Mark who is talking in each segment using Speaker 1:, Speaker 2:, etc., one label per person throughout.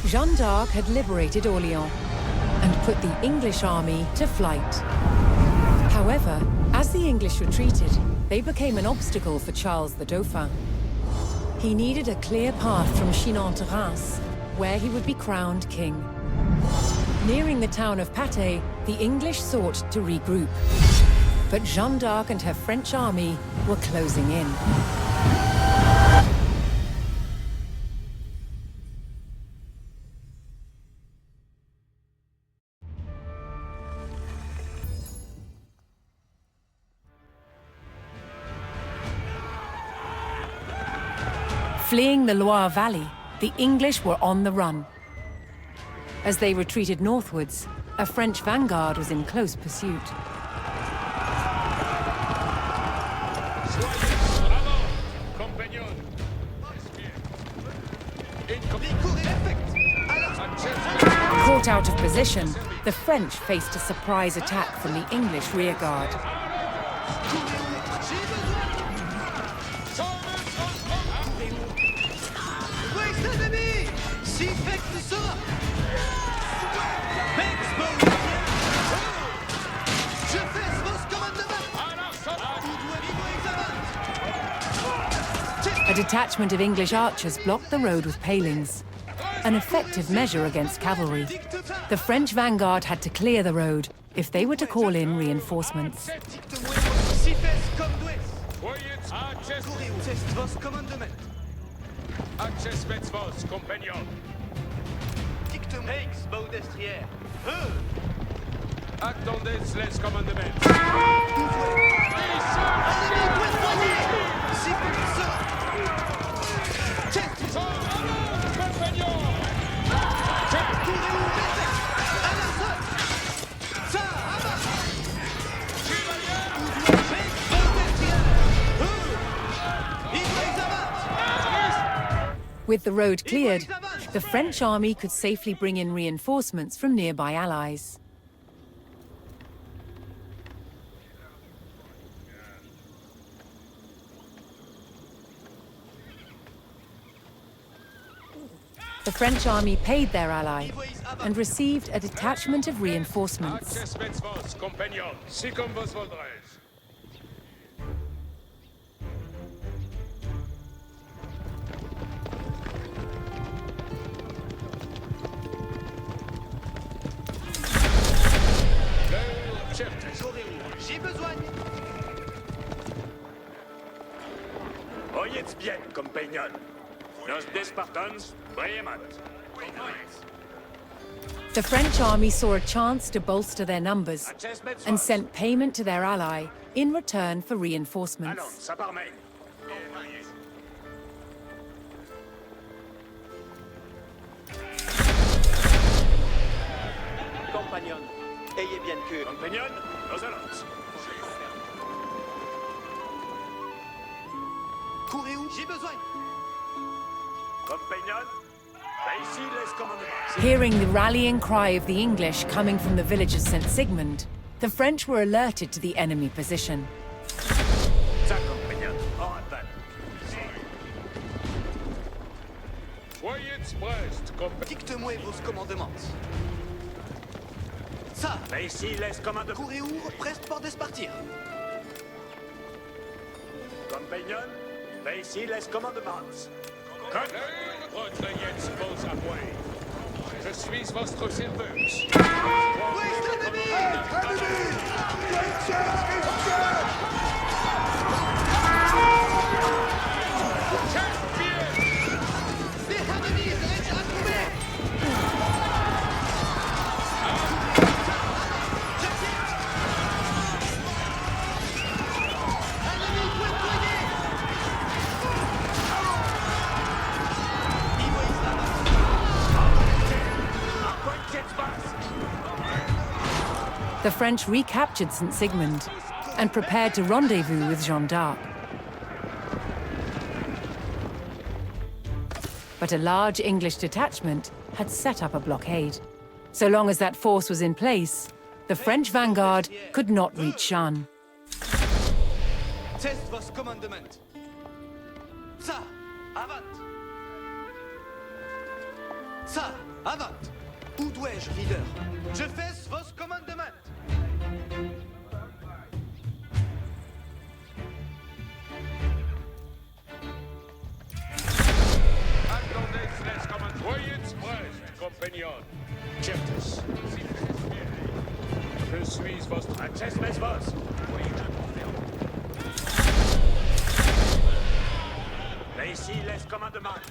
Speaker 1: Jeanne d'Arc had liberated Orléans and put the English army to flight. However, as the English retreated, they became an obstacle for Charles the Dauphin. He needed a clear path from Chinon to Reims, where he would be crowned king. Nearing the town of Patay, the English sought to regroup. But Jeanne d'Arc and her French army were closing in. Fleeing the Loire Valley, the English were on the run. As they retreated northwards, a French vanguard was in close pursuit. Caught out of position, the French faced a surprise attack from the English rearguard. A detachment of English archers blocked the road with palings, an effective measure against cavalry. The French vanguard had to clear the road if they were to call in reinforcements. With the road cleared, the French army could safely bring in reinforcements from nearby allies. The French army paid their ally and received a detachment of reinforcements.
Speaker 2: Oyez bien, compagnon. Nos Spartans, bremat.
Speaker 1: The French army saw a chance to bolster their numbers and sent payment to their ally in return for reinforcements.
Speaker 2: Allons, ça part main.
Speaker 3: Compagnon, ayez bien que...
Speaker 2: Compagnon, nos allons.
Speaker 3: Courez où? J'ai besoin.
Speaker 2: Compagnon, ici les commandements.
Speaker 1: Hearing the rallying cry of the English coming from the village of St. Sigmund, the French were alerted to the enemy position.
Speaker 2: Ça, compagnon, en attaque. Soyez prêts, compagnon.
Speaker 3: Dicte-moi vos commandements. Ça.
Speaker 2: Ici les commandements.
Speaker 3: Courez où? Preste pour partir.
Speaker 2: Compagnon, ici les commandements. Votre Jens pose à point. Je suis votre serveuse.
Speaker 3: Où est l'ennemi?
Speaker 1: The French recaptured St. Sigmund and prepared to rendezvous with Jeanne d'Arc. But a large English detachment had set up a blockade. So long as that force was in place, the French vanguard could not reach Jeanne.
Speaker 3: Test vos commandement. Ça, avant. Ça, Avant. Où dois-je, leader? Je fais vos commandements.
Speaker 2: Attendez, les commandes. Voyez prêts, compagnons. Certes. Je suis votre... Access mes vos. Ici les commandements.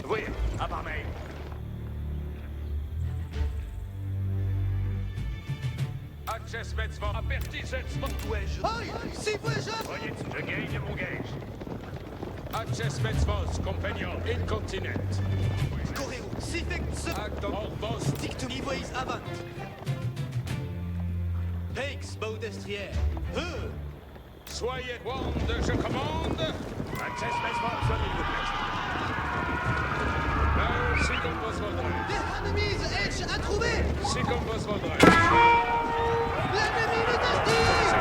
Speaker 2: Oui, à ma main. Access mes vos. Apertisez mon
Speaker 3: Dois-je? Aïe! Si vous-je!
Speaker 2: Voyez, je gagne mon gage. Access mes vos, compagnons. Incontinent.
Speaker 3: Coréo, si fait que ce...
Speaker 2: Acton vos.
Speaker 3: Dictum ivois avant. Pex, baudestrière.
Speaker 2: Soyez wand, je commande. Access mes vos, soyez-vous plaît. Si comme vos vaudrez.
Speaker 3: Des enemies edge à trouver!
Speaker 2: Si comme vos vaudrez.
Speaker 3: L'ennemi nous destine!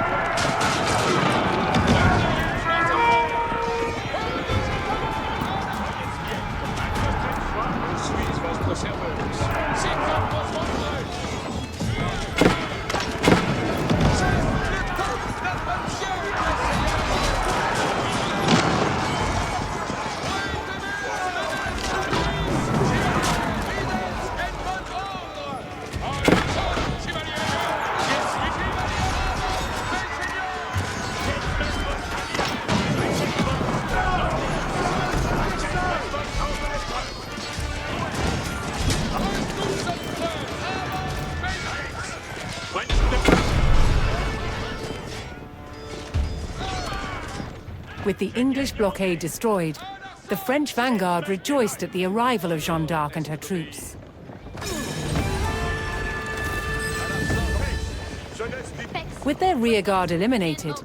Speaker 2: Je suis votre serveuse. Si comme vos vaudrez.
Speaker 1: With the English blockade destroyed, the French vanguard rejoiced at the arrival of Jeanne d'Arc and her troops. With their rearguard eliminated,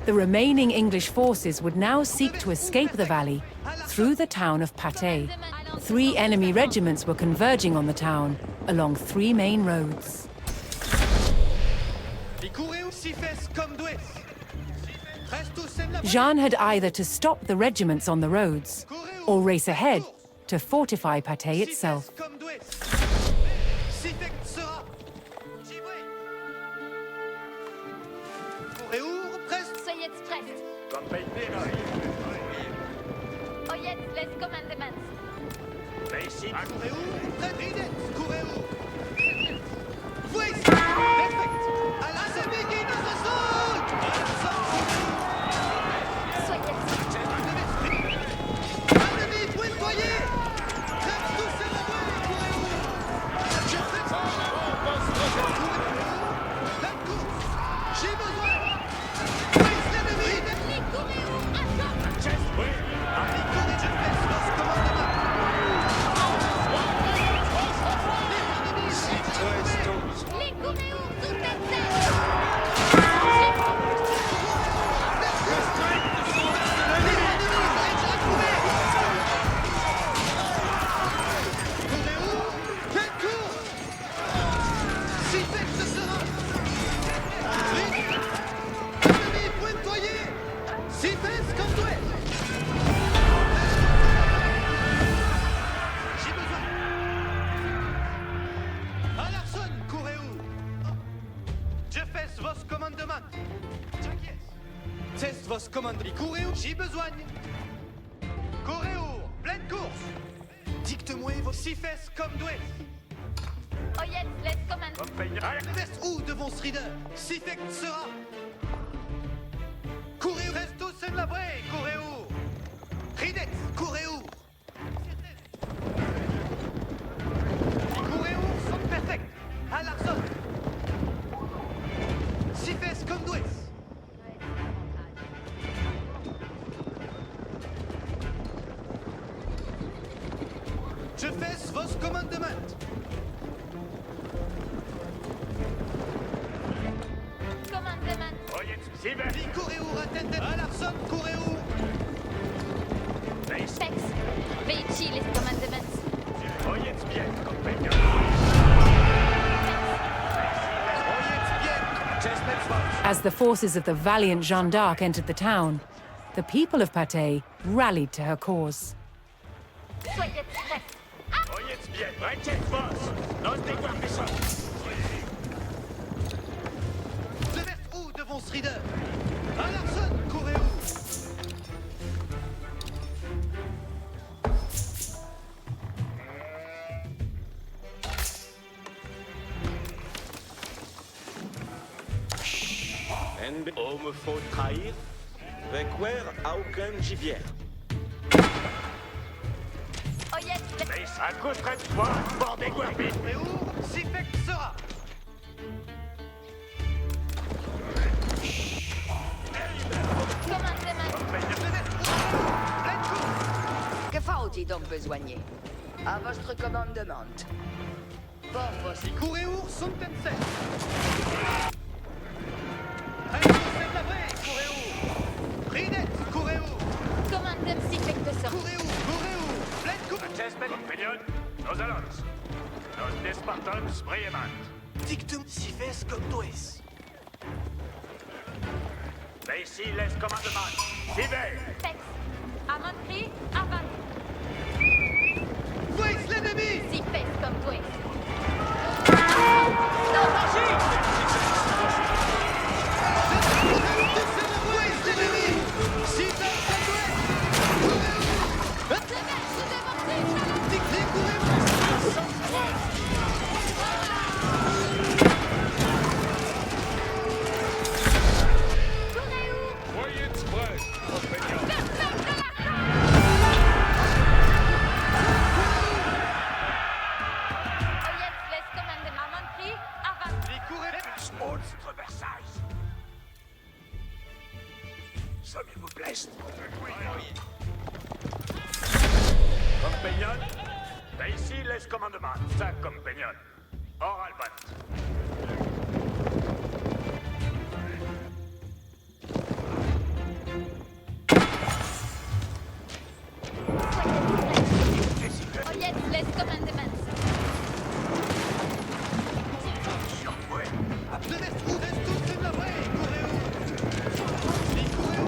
Speaker 1: the remaining English forces would now seek to escape the valley through the town of Patay. 3 enemy regiments were converging on the town along 3 main roads. Jeanne had either to stop the regiments on the roads or race ahead to fortify Patay itself.
Speaker 3: Vos commandes. Courez-vous, j'ai besoin. Courez-vous, pleine course. Dicte-moi vos 6 fesses comme doué.
Speaker 4: Oyez, les commandes.
Speaker 3: Reste où devant ce rider? Si fait que sera. Courez-vous, reste tous en la braie. Courez-vous. Ridet, courez-vous. Courez-vous sont perfects. À l'arson. 6 fesses comme doué. Je fais vos commandements.
Speaker 4: Commandement.
Speaker 3: Courez-vous, attendez. À l'arson, courez-vous.
Speaker 4: Pex. Veici les commandements.
Speaker 2: Voyez bien, compagnons.
Speaker 1: As the forces of the valiant Jeanne d'Arc entered the town, the people of Patay rallied to her cause.
Speaker 4: Soyez prêts.
Speaker 2: jetzt bien. Retet vos. Nos déguerpissons.
Speaker 3: Devers où devant Strider? À Larson, courez où?
Speaker 5: Oh, me faut trahir. Requer aucun gibier.
Speaker 4: Oh yes, let's...
Speaker 2: Mais à coup de toi, bord déguerpis.
Speaker 3: Courez où? Sifek sera.
Speaker 4: Commandement.
Speaker 3: Devers où? Pleine course.
Speaker 6: Que faut-il donc besoigner? À votre commandement. Bon, voici.
Speaker 3: Courez où? Suntensen. Allez, c'est de la vraie. Courez où? Ridet, courez où?
Speaker 4: Commandement si fait que ça.
Speaker 3: Courez où? Courez où? Pleine course.
Speaker 2: Chessmen compagnon, nos allons. Nos despartons brillamment.
Speaker 3: Dictum si fes comme toes.
Speaker 2: Mais ici, laisse commandement. Vive!
Speaker 4: Pex. À mon cri, avant.
Speaker 3: Voice l'ennemi!
Speaker 4: Si fait comme toi.
Speaker 3: Voice l'ennemi! Sifek comme toes! Dictez, courez où?
Speaker 2: Voyez prêt, compagnon.
Speaker 4: Oh yes, let's commandement. À mon cri, avant.
Speaker 3: Les courez
Speaker 2: Monstre Versailles. Sommes-vous blessés? Compagnon, ben ici, laisse commandement. Ça, compagnon. Hors Alban.
Speaker 4: Oh yes, let's commandement.
Speaker 3: Devers où? Devers tous, c'est de la vraie. Courez où? Les courez où?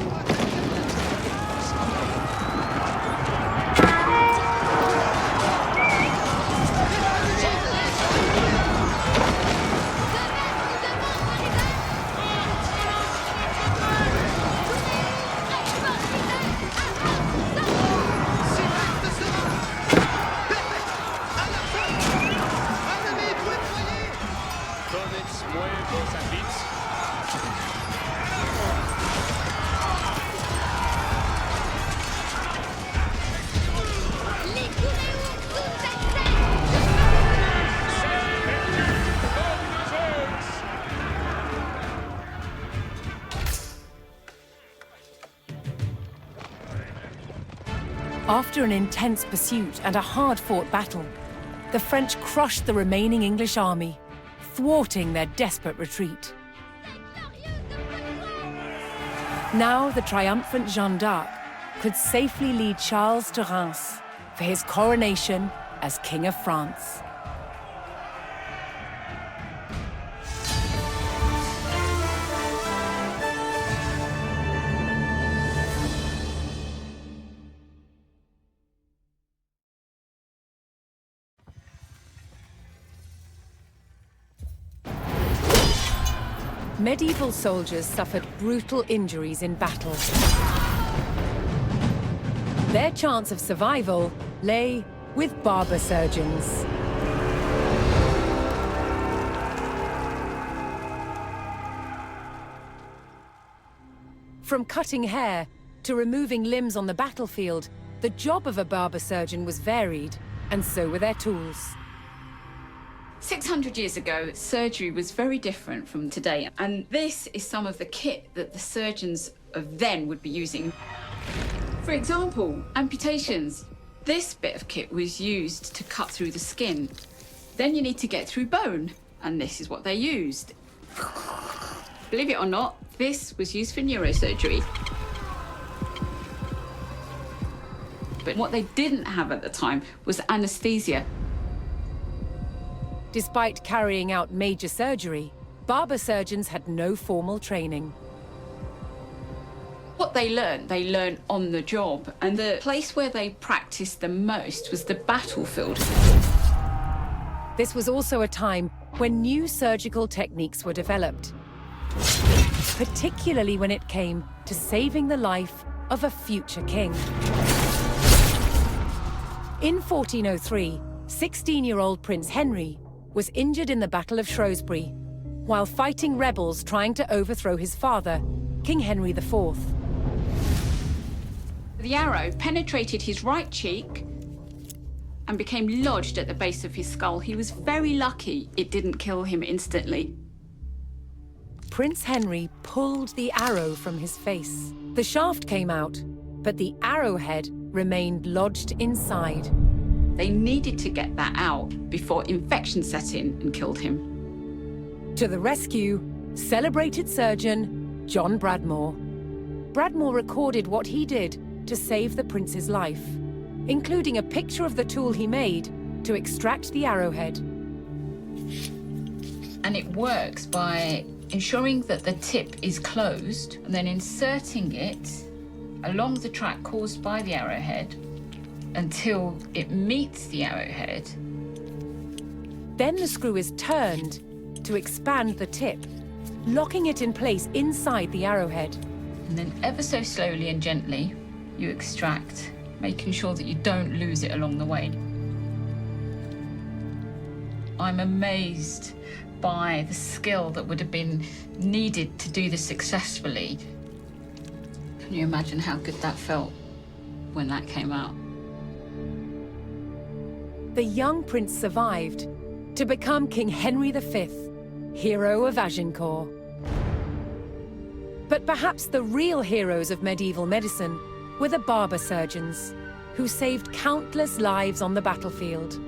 Speaker 1: After an intense pursuit and a hard-fought battle, the French crushed the remaining English army, thwarting their desperate retreat. Now the triumphant Jeanne d'Arc could safely lead Charles to Reims for his coronation as King of France. Medieval soldiers suffered brutal injuries in battle. Their chance of survival lay with barber surgeons. From cutting hair to removing limbs on the battlefield, the job of a barber surgeon was varied, and so were their tools.
Speaker 7: 600 years ago, surgery was very different from today, and this is some of the kit that the surgeons of then would be using. For example, amputations. This bit of kit was used to cut through the skin. Then you need to get through bone, and this is what they used. Believe it or not, this was used for neurosurgery. But what they didn't have at the time was anesthesia.
Speaker 1: Despite carrying out major surgery, barber surgeons had no formal training.
Speaker 7: What they learned on the job, and the place where they practiced the most was the battlefield.
Speaker 1: This was also a time when new surgical techniques were developed, particularly when it came to saving the life of a future king. In 1403, 16-year-old Prince Henry was injured in the Battle of Shrewsbury while fighting rebels trying to overthrow his father, King Henry IV.
Speaker 7: The arrow penetrated his right cheek and became lodged at the base of his skull. He was very lucky it didn't kill him instantly.
Speaker 1: Prince Henry pulled the arrow from his face. The shaft came out, but the arrowhead remained lodged inside.
Speaker 7: They needed to get that out before infection set in and killed him.
Speaker 1: To the rescue, celebrated surgeon John Bradmore. Bradmore recorded what he did to save the prince's life, including a picture of the tool he made to extract the arrowhead.
Speaker 7: And it works by ensuring that the tip is closed and then inserting it along the track caused by the arrowhead until it meets the arrowhead.
Speaker 1: Then the screw is turned to expand the tip, locking it in place inside the arrowhead.
Speaker 7: And then ever so slowly and gently, you extract, making sure that you don't lose it along the way. I'm amazed by the skill that would have been needed to do this successfully. Can you imagine how good that felt when that came out?
Speaker 1: The young prince survived to become King Henry V, hero of Agincourt. But perhaps the real heroes of medieval medicine were the barber surgeons, who saved countless lives on the battlefield.